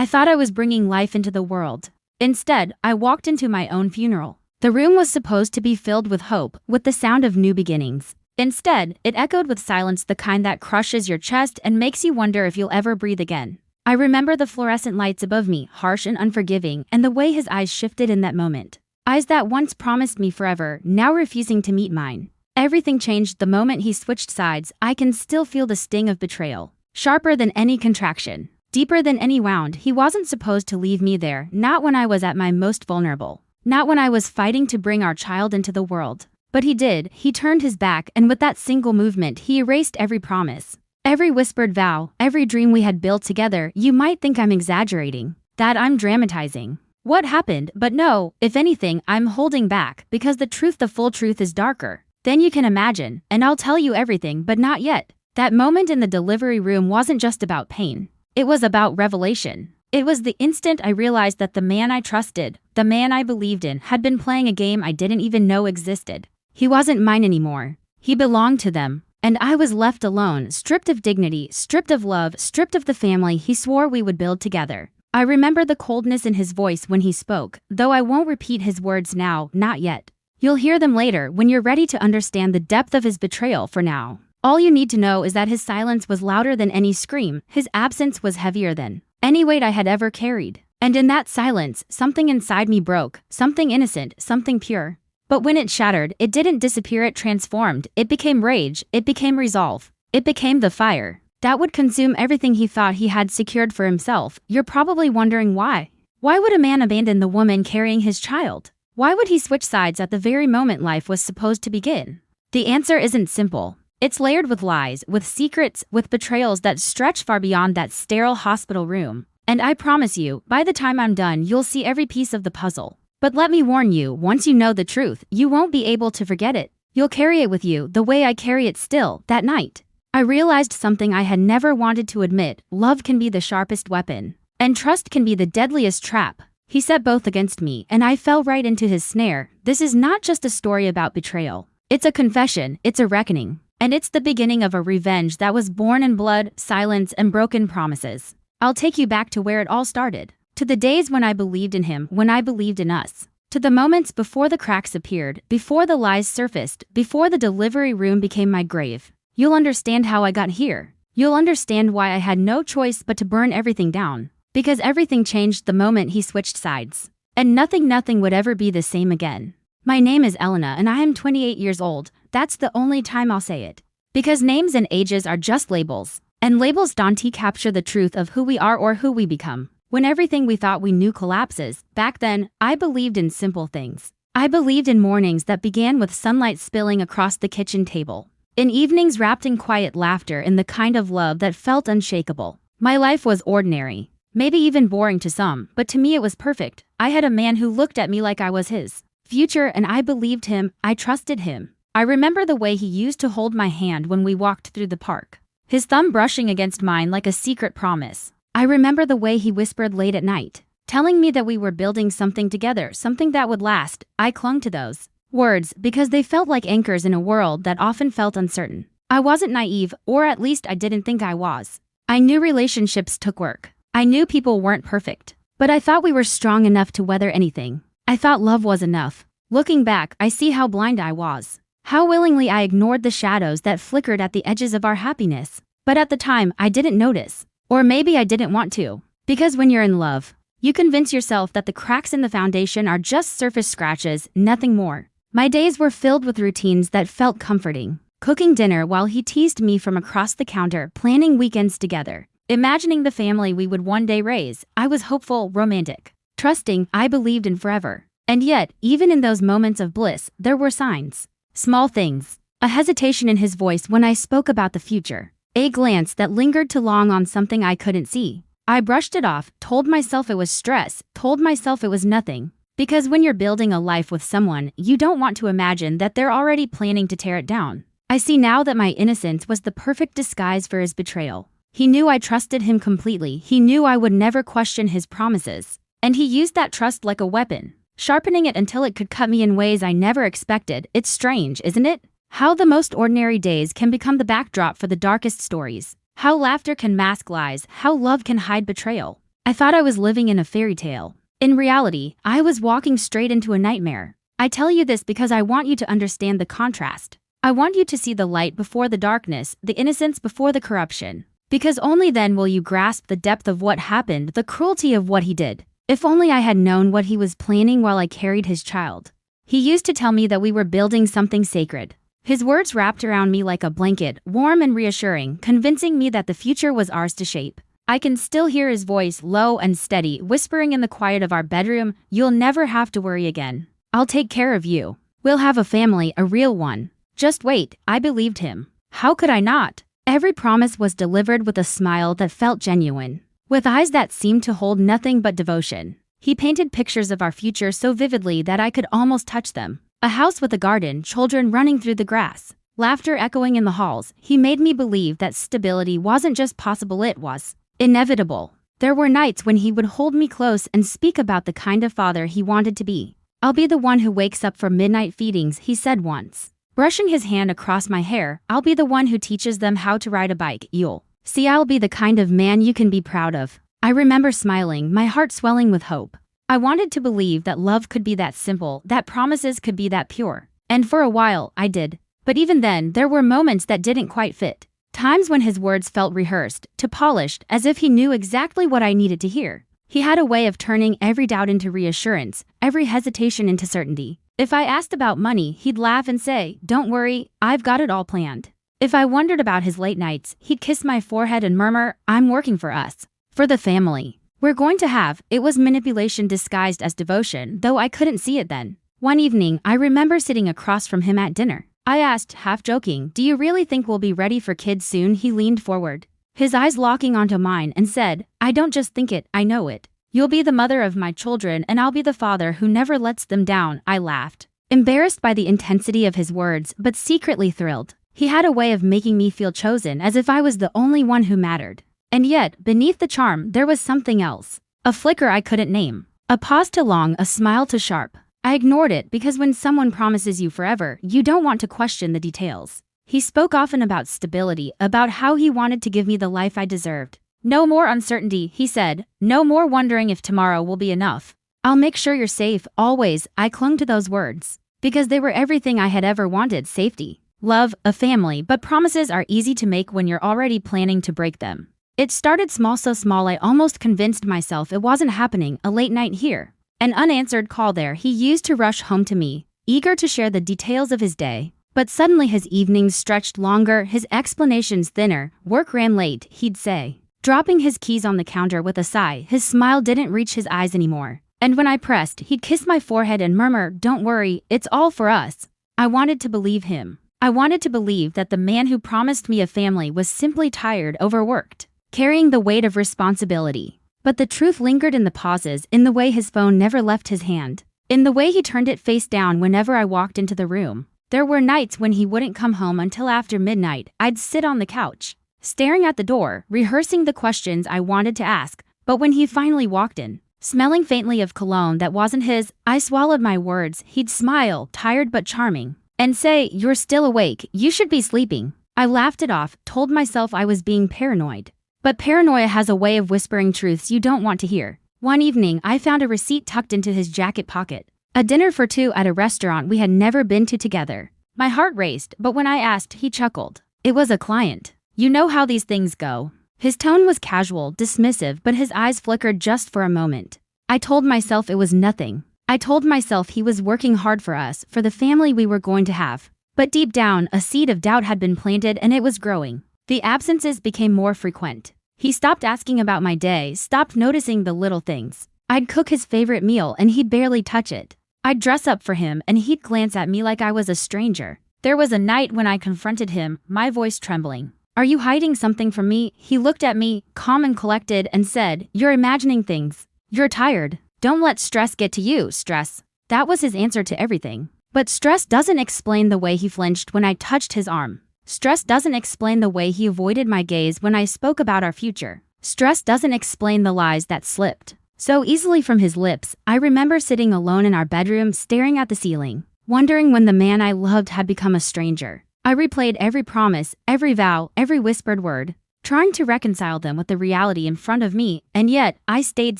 I thought I was bringing life into the world. Instead, I walked into my own funeral. The room was supposed to be filled with hope, with the sound of new beginnings. Instead, it echoed with silence, the kind that crushes your chest and makes you wonder if you'll ever breathe again. I remember the fluorescent lights above me, harsh and unforgiving, and the way his eyes shifted in that moment. Eyes that once promised me forever, now refusing to meet mine. Everything changed the moment he switched sides. I can still feel the sting of betrayal. Sharper than any contraction. Deeper than any wound. He wasn't supposed to leave me there, not when I was at my most vulnerable. Not when I was fighting to bring our child into the world. But he did. He turned his back, and with that single movement, he erased every promise. Every whispered vow, every dream we had built together. You might think I'm exaggerating, that I'm dramatizing what happened, but no, if anything, I'm holding back, because the full truth is darker than you can imagine, and I'll tell you everything, but not yet. That moment in the delivery room wasn't just about pain. It was about revelation. It was the instant I realized that the man I trusted, the man I believed in, had been playing a game I didn't even know existed. He wasn't mine anymore. He belonged to them. And I was left alone, stripped of dignity, stripped of love, stripped of the family he swore we would build together. I remember the coldness in his voice when he spoke, though I won't repeat his words now, not yet. You'll hear them later when you're ready to understand the depth of his betrayal. For now, all you need to know is that his silence was louder than any scream, his absence was heavier than any weight I had ever carried. And in that silence, something inside me broke, something innocent, something pure. But when it shattered, it didn't disappear, it transformed. It became rage, it became resolve. It became the fire that would consume everything he thought he had secured for himself. You're probably wondering why. Why would a man abandon the woman carrying his child? Why would he switch sides at the very moment life was supposed to begin? The answer isn't simple. It's layered with lies, with secrets, with betrayals that stretch far beyond that sterile hospital room. And I promise you, by the time I'm done, you'll see every piece of the puzzle. But let me warn you, once you know the truth, you won't be able to forget it. You'll carry it with you, the way I carry it still. That night, I realized something I had never wanted to admit. Love can be the sharpest weapon, and trust can be the deadliest trap. He set both against me, and I fell right into his snare. This is not just a story about betrayal. It's a confession, it's a reckoning, and it's the beginning of a revenge that was born in blood, silence, and broken promises. I'll take you back to where it all started. To the days when I believed in him, when I believed in us. To the moments before the cracks appeared, before the lies surfaced, before the delivery room became my grave. You'll understand how I got here. You'll understand why I had no choice but to burn everything down. Because everything changed the moment he switched sides. And nothing would ever be the same again. My name is Elena and I am 28 years old. That's the only time I'll say it. Because names and ages are just labels. And labels don't capture the truth of who we are or who we become. When everything we thought we knew collapses, back then, I believed in simple things. I believed in mornings that began with sunlight spilling across the kitchen table. In evenings wrapped in quiet laughter, in the kind of love that felt unshakable. My life was ordinary, maybe even boring to some, but to me it was perfect. I had a man who looked at me like I was his future, and I believed him, I trusted him. I remember the way he used to hold my hand when we walked through the park. His thumb brushing against mine like a secret promise. I remember the way he whispered late at night, telling me that we were building something together, something that would last. I clung to those words because they felt like anchors in a world that often felt uncertain. I wasn't naive, or at least I didn't think I was. I knew relationships took work. I knew people weren't perfect. But I thought we were strong enough to weather anything. I thought love was enough. Looking back, I see how blind I was. How willingly I ignored the shadows that flickered at the edges of our happiness. But at the time, I didn't notice. Or maybe I didn't want to. Because when you're in love, you convince yourself that the cracks in the foundation are just surface scratches, nothing more. My days were filled with routines that felt comforting. Cooking dinner while he teased me from across the counter, planning weekends together. Imagining the family we would one day raise. I was hopeful, romantic, trusting. I believed in forever. And yet, even in those moments of bliss, there were signs. Small things. A hesitation in his voice when I spoke about the future. A glance that lingered too long on something I couldn't see. I brushed it off, told myself it was stress, told myself it was nothing. Because when you're building a life with someone, you don't want to imagine that they're already planning to tear it down. I see now that my innocence was the perfect disguise for his betrayal. He knew I trusted him completely. He knew I would never question his promises. And he used that trust like a weapon, sharpening it until it could cut me in ways I never expected. It's strange, isn't it? How the most ordinary days can become the backdrop for the darkest stories. How laughter can mask lies. How love can hide betrayal. I thought I was living in a fairy tale. In reality, I was walking straight into a nightmare. I tell you this because I want you to understand the contrast. I want you to see the light before the darkness, the innocence before the corruption. Because only then will you grasp the depth of what happened, the cruelty of what he did. If only I had known what he was planning while I carried his child. He used to tell me that we were building something sacred. His words wrapped around me like a blanket, warm and reassuring, convincing me that the future was ours to shape. I can still hear his voice, low and steady, whispering in the quiet of our bedroom, "You'll never have to worry again. I'll take care of you. We'll have a family, a real one. Just wait." I believed him. How could I not? Every promise was delivered with a smile that felt genuine, with eyes that seemed to hold nothing but devotion. He painted pictures of our future so vividly that I could almost touch them. A house with a garden, children running through the grass, laughter echoing in the halls. He made me believe that stability wasn't just possible, it was inevitable. There were nights when he would hold me close and speak about the kind of father he wanted to be. "I'll be the one who wakes up for midnight feedings," he said once. Brushing his hand across my hair, "I'll be the one who teaches them how to ride a bike. You'll see, I'll be the kind of man you can be proud of." I remember smiling, my heart swelling with hope. I wanted to believe that love could be that simple, that promises could be that pure. And for a while, I did. But even then, there were moments that didn't quite fit. Times when his words felt rehearsed, too polished, as if he knew exactly what I needed to hear. He had a way of turning every doubt into reassurance, every hesitation into certainty. If I asked about money, he'd laugh and say, "Don't worry, I've got it all planned." If I wondered about his late nights, he'd kiss my forehead and murmur, "I'm working for us, for the family we're going to have." It was manipulation disguised as devotion, though I couldn't see it then. One evening, I remember sitting across from him at dinner. I asked, half joking, "Do you really think we'll be ready for kids soon?" He leaned forward, his eyes locking onto mine, and said, "I don't just think it, I know it. You'll be the mother of my children and I'll be the father who never lets them down." I laughed, embarrassed by the intensity of his words, but secretly thrilled. He had a way of making me feel chosen, as if I was the only one who mattered. And yet, beneath the charm, there was something else. A flicker I couldn't name. A pause too long, a smile too sharp. I ignored it because when someone promises you forever, you don't want to question the details. He spoke often about stability, about how he wanted to give me the life I deserved. "No more uncertainty," he said. "No more wondering if tomorrow will be enough. I'll make sure you're safe, always." I clung to those words because they were everything I had ever wanted: safety, love, a family. But promises are easy to make when you're already planning to break them. It started small, so small I almost convinced myself it wasn't happening. A late night here, an unanswered call there. He used to rush home to me, eager to share the details of his day. But suddenly his evenings stretched longer, his explanations thinner. "Work ran late," he'd say, dropping his keys on the counter with a sigh. His smile didn't reach his eyes anymore. And when I pressed, he'd kiss my forehead and murmur, "Don't worry, it's all for us." I wanted to believe him. I wanted to believe that the man who promised me a family was simply tired, overworked, carrying the weight of responsibility. But the truth lingered in the pauses, in the way his phone never left his hand, in the way he turned it face down whenever I walked into the room. There were nights when he wouldn't come home until after midnight. I'd sit on the couch, staring at the door, rehearsing the questions I wanted to ask. But when he finally walked in, smelling faintly of cologne that wasn't his, I swallowed my words. He'd smile, tired but charming, and say, "You're still awake, you should be sleeping." I laughed it off, told myself I was being paranoid. But paranoia has a way of whispering truths you don't want to hear. One evening, I found a receipt tucked into his jacket pocket. A dinner for two at a restaurant we had never been to together. My heart raced, but when I asked, he chuckled. It was a client. "You know how these things go." His tone was casual, dismissive, but his eyes flickered just for a moment. I told myself it was nothing. I told myself he was working hard for us, for the family we were going to have. But deep down, a seed of doubt had been planted and it was growing. The absences became more frequent. He stopped asking about my day, stopped noticing the little things. I'd cook his favorite meal and he'd barely touch it. I'd dress up for him and he'd glance at me like I was a stranger. There was a night when I confronted him, my voice trembling. "Are you hiding something from me?" He looked at me, calm and collected, and said, "You're imagining things. You're tired. Don't let stress get to you." Stress. That was his answer to everything. But stress doesn't explain the way he flinched when I touched his arm. Stress doesn't explain the way he avoided my gaze when I spoke about our future. Stress doesn't explain the lies that slipped so easily from his lips. I remember sitting alone in our bedroom, staring at the ceiling, wondering when the man I loved had become a stranger. I replayed every promise, every vow, every whispered word. trying to reconcile them with the reality in front of me, and yet I stayed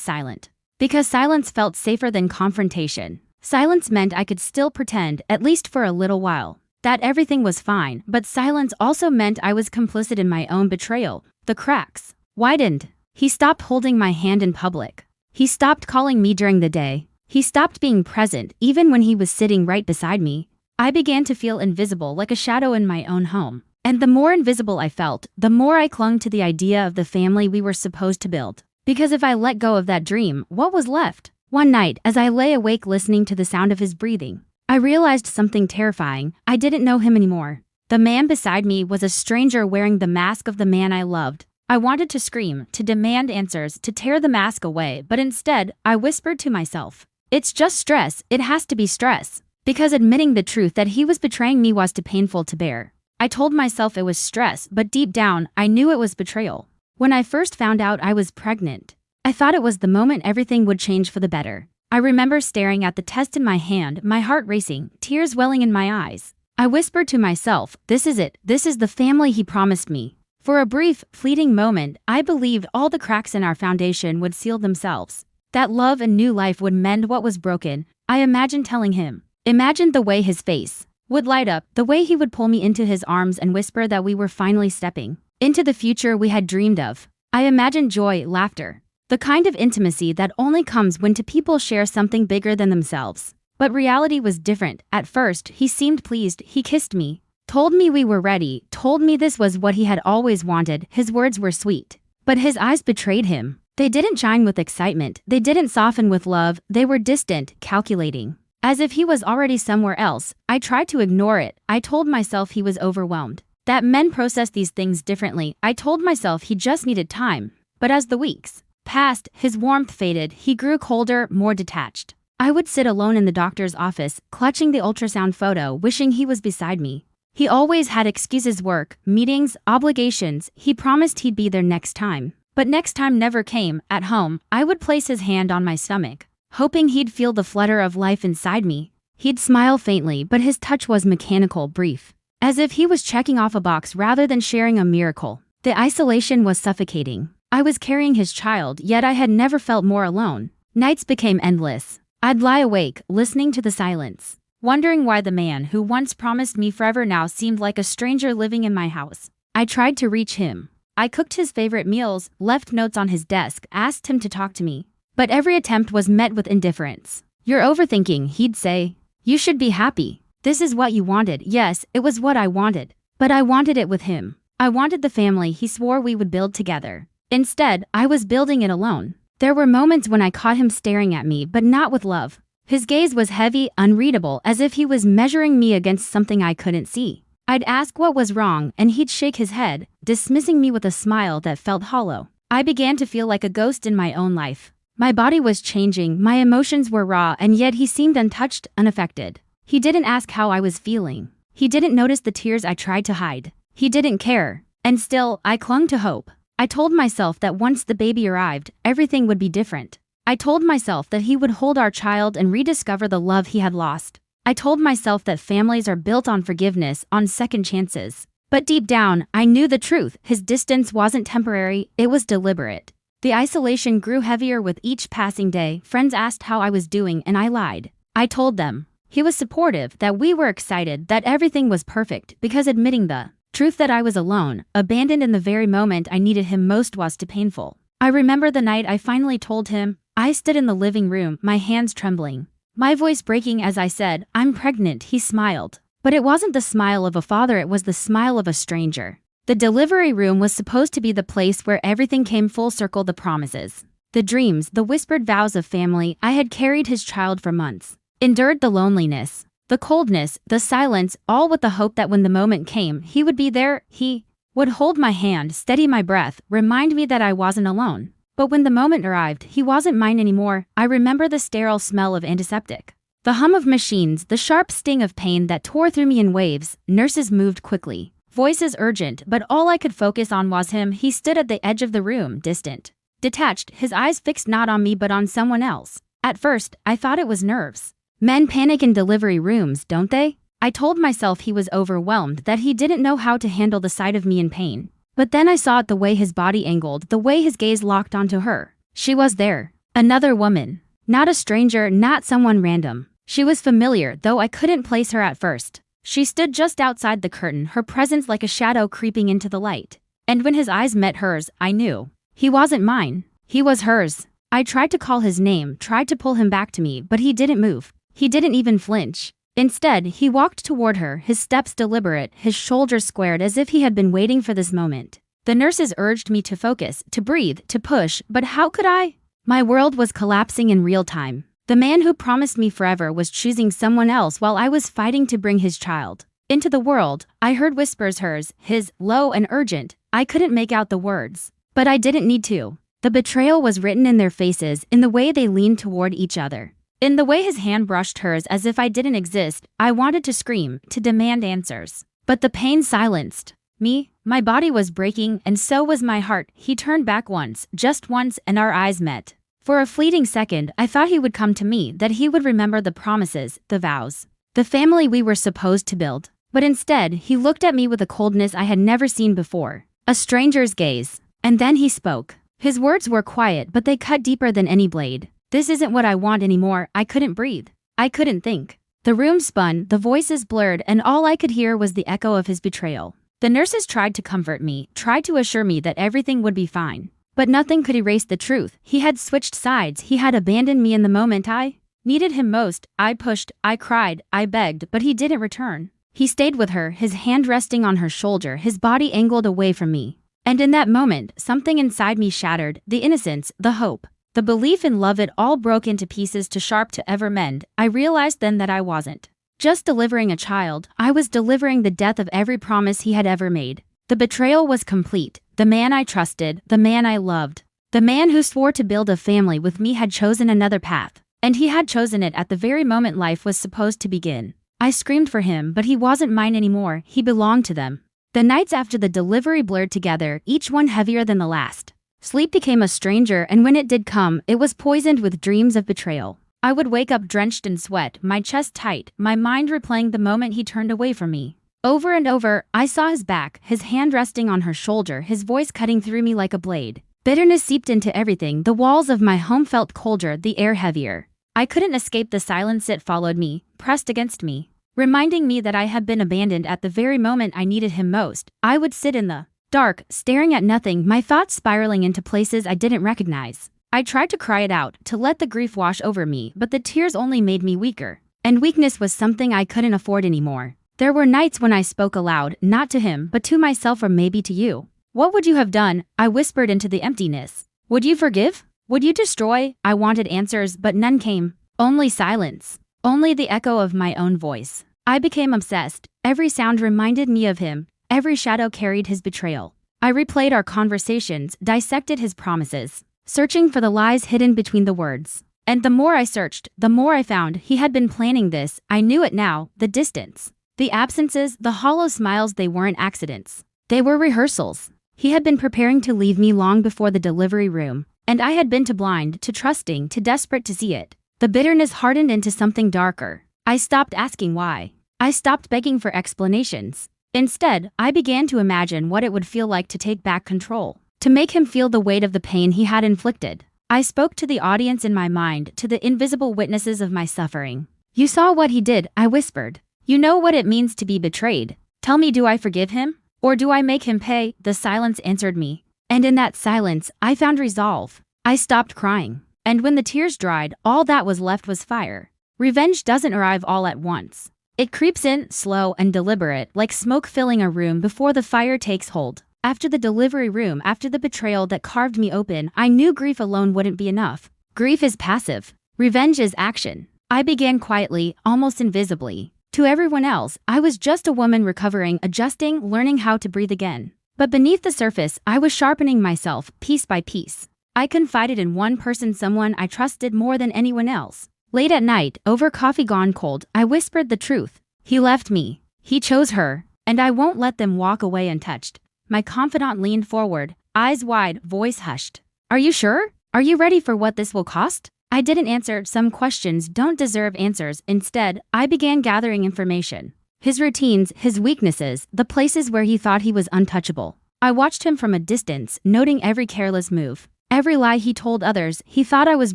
silent. Because silence felt safer than confrontation. Silence meant I could still pretend, at least for a little while, that everything was fine, but silence also meant I was complicit in my own betrayal. The cracks widened. He stopped holding my hand in public. He stopped calling me during the day. He stopped being present, even when he was sitting right beside me. I began to feel invisible, like a shadow in my own home. And the more invisible I felt, the more I clung to the idea of the family we were supposed to build. Because if I let go of that dream, what was left? One night, as I lay awake listening to the sound of his breathing, I realized something terrifying. I didn't know him anymore. The man beside me was a stranger wearing the mask of the man I loved. I wanted to scream, to demand answers, to tear the mask away, but instead, I whispered to myself, "It's just stress, it has to be stress." Because admitting the truth that he was betraying me was too painful to bear. I told myself it was stress, but deep down, I knew it was betrayal. When I first found out I was pregnant, I thought it was the moment everything would change for the better. I remember staring at the test in my hand, my heart racing, tears welling in my eyes. I whispered to myself, "This is it. This is the family he promised me." For a brief, fleeting moment, I believed all the cracks in our foundation would seal themselves. That love and new life would mend what was broken. I imagined telling him. Imagined the way his face would light up, the way he would pull me into his arms and whisper that we were finally stepping into the future we had dreamed of. I imagined joy, laughter, the kind of intimacy that only comes when two people share something bigger than themselves. But reality was different. At first, he seemed pleased. He kissed me, told me we were ready, told me this was what he had always wanted. His words were sweet, but his eyes betrayed him. They didn't shine with excitement. They didn't soften with love. They were distant, calculating. As if he was already somewhere else. I tried to ignore it. I told myself he was overwhelmed, that men process these things differently. I told myself he just needed time. But as the weeks passed, his warmth faded. He grew colder, more detached. I would sit alone in the doctor's office, clutching the ultrasound photo, wishing he was beside me. He always had excuses: work, meetings, obligations. He promised he'd be there next time. But next time never came. At home, I would place his hand on my stomach, hoping he'd feel the flutter of life inside me. He'd smile faintly, but his touch was mechanical, brief, as if he was checking off a box rather than sharing a miracle. The isolation was suffocating. I was carrying his child, yet I had never felt more alone. Nights became endless. I'd lie awake, listening to the silence, wondering why the man who once promised me forever now seemed like a stranger living in my house. I tried to reach him. I cooked his favorite meals, left notes on his desk, asked him to talk to me. But every attempt was met with indifference. "You're overthinking," he'd say. "You should be happy. This is what you wanted." Yes, it was what I wanted. But I wanted it with him. I wanted the family he swore we would build together. Instead, I was building it alone. There were moments when I caught him staring at me, but not with love. His gaze was heavy, unreadable, as if he was measuring me against something I couldn't see. I'd ask what was wrong, and he'd shake his head, dismissing me with a smile that felt hollow. I began to feel like a ghost in my own life. My body was changing, my emotions were raw, and yet he seemed untouched, unaffected. He didn't ask how I was feeling. He didn't notice the tears I tried to hide. He didn't care. And still, I clung to hope. I told myself that once the baby arrived, everything would be different. I told myself that he would hold our child and rediscover the love he had lost. I told myself that families are built on forgiveness, on second chances. But deep down, I knew the truth. His distance wasn't temporary, it was deliberate. The isolation grew heavier with each passing day. Friends asked how I was doing, and I lied. I told them he was supportive, that we were excited, that everything was perfect, because admitting the truth that I was alone, abandoned in the very moment I needed him most, was too painful. I remember the night I finally told him. I stood in the living room, my hands trembling, my voice breaking as I said, "I'm pregnant." He smiled. But it wasn't the smile of a father, it was the smile of a stranger. The delivery room was supposed to be the place where everything came full circle: the promises, the dreams, the whispered vows of family. I had carried his child for months, endured the loneliness, the coldness, the silence, all with the hope that when the moment came, he would be there. He would hold my hand, steady my breath, remind me that I wasn't alone. But when the moment arrived, he wasn't mine anymore. I remember the sterile smell of antiseptic, the hum of machines, the sharp sting of pain that tore through me in waves. Nurses moved quickly, voices urgent, but all I could focus on was him. He stood at the edge of the room, distant, detached, his eyes fixed not on me but on someone else. At first, I thought it was nerves. Men panic in delivery rooms, don't they? I told myself he was overwhelmed, that he didn't know how to handle the sight of me in pain. But then I saw it the way his body angled, the way his gaze locked onto her. She was there. Another woman. Not a stranger, not someone random. She was familiar, though I couldn't place her at first. She stood just outside the curtain, her presence like a shadow creeping into the light. And when his eyes met hers, I knew. He wasn't mine. He was hers. I tried to call his name, tried to pull him back to me, but he didn't move. He didn't even flinch. Instead, he walked toward her, his steps deliberate, his shoulders squared as if he had been waiting for this moment. The nurses urged me to focus, to breathe, to push, but how could I? My world was collapsing in real time. The man who promised me forever was choosing someone else while I was fighting to bring his child into the world. I heard whispers, hers, his, low and urgent. I couldn't make out the words, but I didn't need to. The betrayal was written in their faces, in the way they leaned toward each other. In the way his hand brushed hers as if I didn't exist. I wanted to scream, to demand answers. But the pain silenced me. My body was breaking, and so was my heart. He turned back once, just once, and our eyes met. For a fleeting second, I thought he would come to me, that he would remember the promises, the vows, the family we were supposed to build. But instead, he looked at me with a coldness I had never seen before. A stranger's gaze. And then he spoke. His words were quiet, but they cut deeper than any blade. This isn't what I want anymore. I couldn't breathe. I couldn't think. The room spun, the voices blurred, and all I could hear was the echo of his betrayal. The nurses tried to comfort me, tried to assure me that everything would be fine. But nothing could erase the truth. He had switched sides. He had abandoned me in the moment I needed him most. I pushed, I cried, I begged, but he didn't return. He stayed with her, his hand resting on her shoulder, his body angled away from me. And in that moment, something inside me shattered. The innocence, the hope, the belief in love, it all broke into pieces too sharp to ever mend. I realized then that I wasn't just delivering a child. I was delivering the death of every promise he had ever made. The betrayal was complete. The man I trusted, the man I loved, the man who swore to build a family with me had chosen another path. And he had chosen it at the very moment life was supposed to begin. I screamed for him, but he wasn't mine anymore. He belonged to them. The nights after the delivery blurred together, each one heavier than the last. Sleep became a stranger, and when it did come, it was poisoned with dreams of betrayal. I would wake up drenched in sweat, my chest tight, my mind replaying the moment he turned away from me. Over and over, I saw his back, his hand resting on her shoulder, his voice cutting through me like a blade. Bitterness seeped into everything. The walls of my home felt colder, the air heavier. I couldn't escape the silence. It followed me, pressed against me, reminding me that I had been abandoned at the very moment I needed him most. I would sit in the dark, staring at nothing, my thoughts spiraling into places I didn't recognize. I tried to cry it out, to let the grief wash over me, but the tears only made me weaker. And weakness was something I couldn't afford anymore. There were nights when I spoke aloud, not to him, but to myself, or maybe to you. What would you have done? I whispered into the emptiness. Would you forgive? Would you destroy? I wanted answers, but none came. Only silence. Only the echo of my own voice. I became obsessed. Every sound reminded me of him. Every shadow carried his betrayal. I replayed our conversations, dissected his promises, searching for the lies hidden between the words. And the more I searched, the more I found he had been planning this. I knew it now, the distance. The absences, the hollow smiles, they weren't accidents. They were rehearsals. He had been preparing to leave me long before the delivery room, and I had been too blind, too trusting, too desperate to see it. The bitterness hardened into something darker. I stopped asking why. I stopped begging for explanations. Instead, I began to imagine what it would feel like to take back control, to make him feel the weight of the pain he had inflicted. I spoke to the audience in my mind, to the invisible witnesses of my suffering. You saw what he did, I whispered. You know what it means to be betrayed. Tell me, do I forgive him? Or do I make him pay? The silence answered me. And in that silence, I found resolve. I stopped crying. And when the tears dried, all that was left was fire. Revenge doesn't arrive all at once. It creeps in, slow and deliberate, like smoke filling a room before the fire takes hold. After the delivery room, after the betrayal that carved me open, I knew grief alone wouldn't be enough. Grief is passive. Revenge is action. I began quietly, almost invisibly. To everyone else, I was just a woman recovering, adjusting, learning how to breathe again. But beneath the surface, I was sharpening myself, piece by piece. I confided in one person, someone I trusted more than anyone else. Late at night, over coffee gone cold, I whispered the truth. He left me. He chose her. And I won't let them walk away untouched. My confidant leaned forward, eyes wide, voice hushed. Are you sure? Are you ready for what this will cost? I didn't answer. Some questions don't deserve answers. Instead, I began gathering information. His routines, his weaknesses, the places where he thought he was untouchable. I watched him from a distance, noting every careless move. Every lie he told others. He thought I was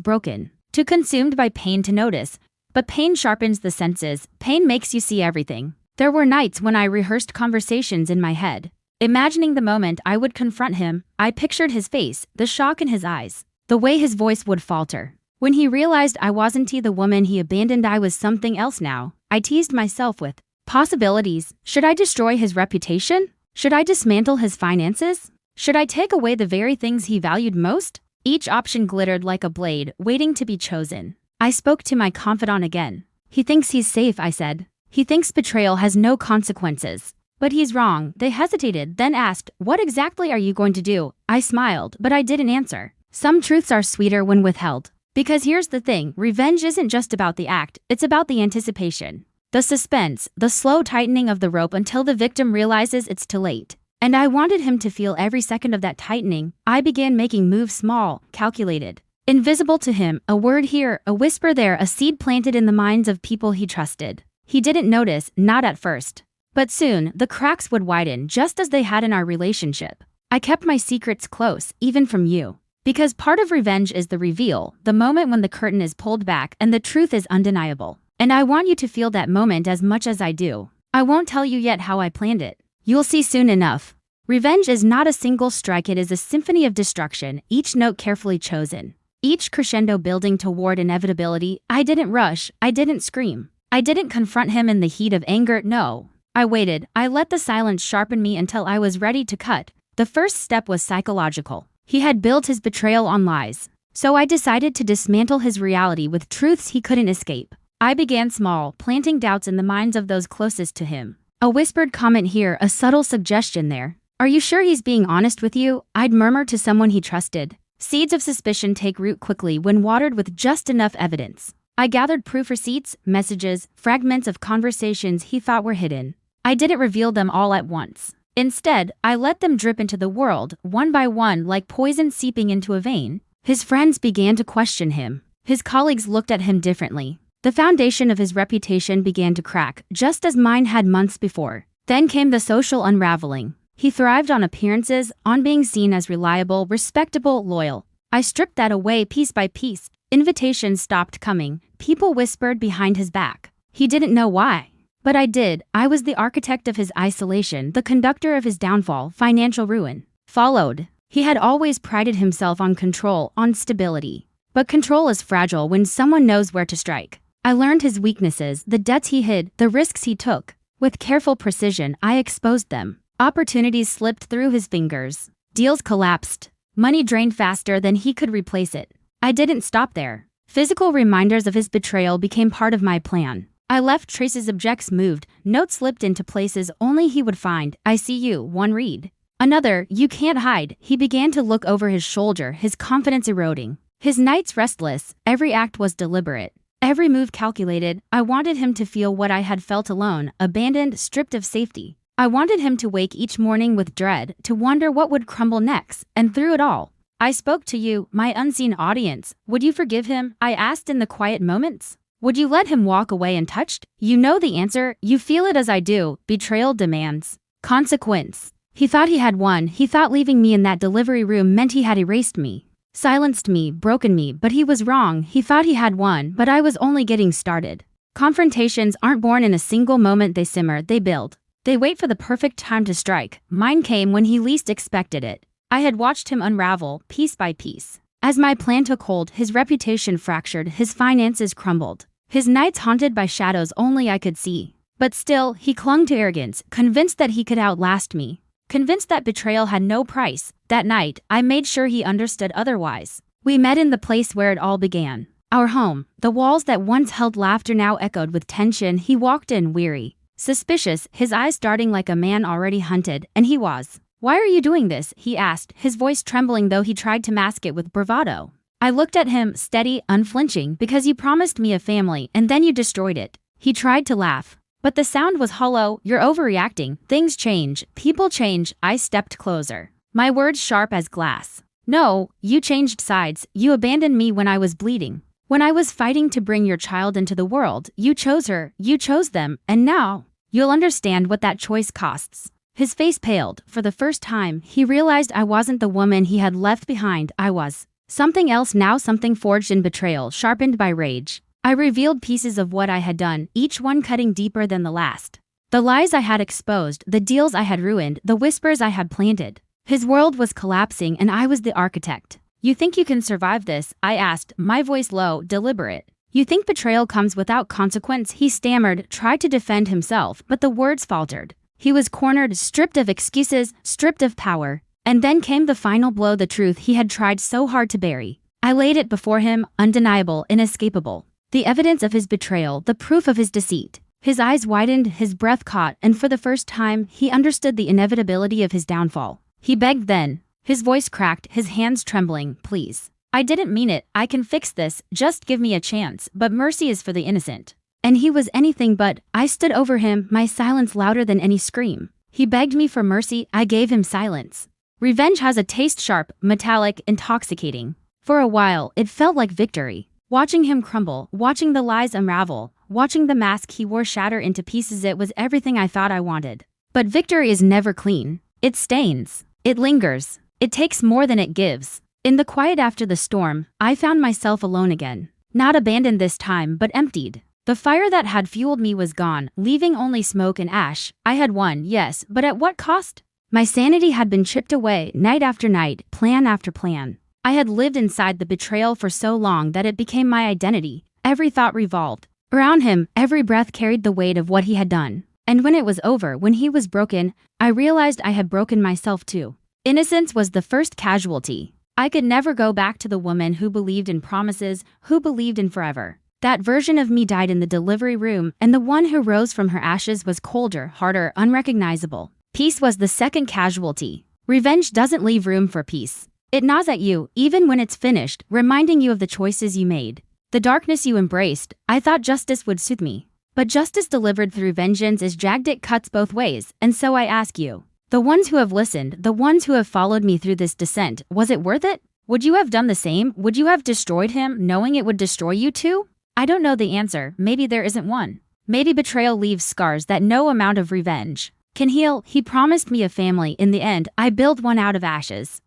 broken, too consumed by pain to notice. But pain sharpens the senses. Pain makes you see everything. There were nights when I rehearsed conversations in my head, imagining the moment I would confront him. I pictured his face, the shock in his eyes, the way his voice would falter. When he realized I wasn't the woman he abandoned, I was something else now. I teased myself with possibilities. Should I destroy his reputation? Should I dismantle his finances? Should I take away the very things he valued most? Each option glittered like a blade, waiting to be chosen. I spoke to my confidant again. He thinks he's safe, I said. He thinks betrayal has no consequences. But he's wrong. They hesitated, then asked, "What exactly are you going to do?" I smiled, but I didn't answer. Some truths are sweeter when withheld. Because here's the thing, revenge isn't just about the act, it's about the anticipation. The suspense, the slow tightening of the rope until the victim realizes it's too late. And I wanted him to feel every second of that tightening. I began making moves, small, calculated, invisible to him, a word here, a whisper there, a seed planted in the minds of people he trusted. He didn't notice, not at first. But soon, the cracks would widen, just as they had in our relationship. I kept my secrets close, even from you. Because part of revenge is the reveal, the moment when the curtain is pulled back and the truth is undeniable. And I want you to feel that moment as much as I do. I won't tell you yet how I planned it. You'll see soon enough. Revenge is not a single strike, it is a symphony of destruction, each note carefully chosen. Each crescendo building toward inevitability. I didn't rush, I didn't scream. I didn't confront him in the heat of anger, no. I waited, I let the silence sharpen me until I was ready to cut. The first step was psychological. He had built his betrayal on lies. So I decided to dismantle his reality with truths he couldn't escape. I began small, planting doubts in the minds of those closest to him. A whispered comment here, a subtle suggestion there. Are you sure he's being honest with you? I'd murmur to someone he trusted. Seeds of suspicion take root quickly when watered with just enough evidence. I gathered proof, receipts, messages, fragments of conversations he thought were hidden. I didn't reveal them all at once. Instead, I let them drip into the world, one by one, like poison seeping into a vein. His friends began to question him. His colleagues looked at him differently. The foundation of his reputation began to crack, just as mine had months before. Then came the social unraveling. He thrived on appearances, on being seen as reliable, respectable, loyal. I stripped that away piece by piece. Invitations stopped coming. People whispered behind his back. He didn't know why. But I did. I was the architect of his isolation, the conductor of his downfall. Financial ruin followed. He had always prided himself on control, on stability. But control is fragile when someone knows where to strike. I learned his weaknesses, the debts he hid, the risks he took. With careful precision, I exposed them. Opportunities slipped through his fingers. Deals collapsed. Money drained faster than he could replace it. I didn't stop there. Physical reminders of his betrayal became part of my plan. I left traces, objects moved, notes slipped into places only he would find. I see you, one read. Another, you can't hide. He began to look over his shoulder, his confidence eroding. His nights restless, every act was deliberate. Every move calculated. I wanted him to feel what I had felt alone, abandoned, stripped of safety. I wanted him to wake each morning with dread, to wonder what would crumble next, and through it all, I spoke to you, my unseen audience. Would you forgive him? I asked in the quiet moments. Would you let him walk away untouched? You know the answer, you feel it as I do. Betrayal demands consequence. He thought he had won. He thought leaving me in that delivery room meant he had erased me, silenced me, broken me, but he was wrong. He thought he had won, but I was only getting started. Confrontations aren't born in a single moment, they simmer, they build. They wait for the perfect time to strike. Mine came when he least expected it. I had watched him unravel, piece by piece. As my plan took hold, his reputation fractured, his finances crumbled. His nights haunted by shadows only I could see. But still, he clung to arrogance, convinced that he could outlast me. Convinced that betrayal had no price. That night, I made sure he understood otherwise. We met in the place where it all began. Our home. The walls that once held laughter now echoed with tension. He walked in, weary, suspicious, his eyes darting like a man already hunted, and he was. Why are you doing this? He asked, his voice trembling though he tried to mask it with bravado. I looked at him, steady, unflinching, because you promised me a family, and then you destroyed it. He tried to laugh, but the sound was hollow. You're overreacting. Things change. People change. I stepped closer, my words sharp as glass. No, you changed sides. You abandoned me when I was bleeding. When I was fighting to bring your child into the world, you chose her, you chose them, and now, you'll understand what that choice costs. His face paled. For the first time, he realized I wasn't the woman he had left behind. I was something else now, something forged in betrayal, sharpened by rage. I revealed pieces of what I had done, each one cutting deeper than the last. The lies I had exposed, the deals I had ruined, the whispers I had planted. His world was collapsing and I was the architect. "You think you can survive this?" I asked, my voice low, deliberate. "You think betrayal comes without consequence?" He stammered, tried to defend himself, but the words faltered. He was cornered, stripped of excuses, stripped of power. And then came the final blow, the truth he had tried so hard to bury. I laid it before him, undeniable, inescapable. The evidence of his betrayal, the proof of his deceit. His eyes widened, his breath caught, and for the first time, he understood the inevitability of his downfall. He begged then. His voice cracked, his hands trembling. "Please. I didn't mean it. I can fix this. Just give me a chance. But mercy is for the innocent." And he was anything but. I stood over him, my silence louder than any scream. He begged me for mercy, I gave him silence. Revenge has a taste, sharp, metallic, intoxicating. For a while, it felt like victory. Watching him crumble, watching the lies unravel, watching the mask he wore shatter into pieces, it was everything I thought I wanted. But victory is never clean. It stains. It lingers. It takes more than it gives. In the quiet after the storm, I found myself alone again. Not abandoned this time, but emptied. The fire that had fueled me was gone, leaving only smoke and ash. I had won, yes, but at what cost? My sanity had been chipped away, night after night, plan after plan. I had lived inside the betrayal for so long that it became my identity. Every thought revolved around him, every breath carried the weight of what he had done. And when it was over, when he was broken, I realized I had broken myself too. Innocence was the first casualty. I could never go back to the woman who believed in promises, who believed in forever. That version of me died in the delivery room, and the one who rose from her ashes was colder, harder, unrecognizable. Peace was the second casualty. Revenge doesn't leave room for peace. It gnaws at you, even when it's finished, reminding you of the choices you made. The darkness you embraced. I thought justice would soothe me. But justice delivered through vengeance is jagged, it cuts both ways, and so I ask you, the ones who have listened, the ones who have followed me through this descent, was it worth it? Would you have done the same? Would you have destroyed him, knowing it would destroy you too? I don't know the answer. Maybe there isn't one. Maybe betrayal leaves scars that no amount of revenge can heal. He promised me a family. In the end, I built one out of ashes.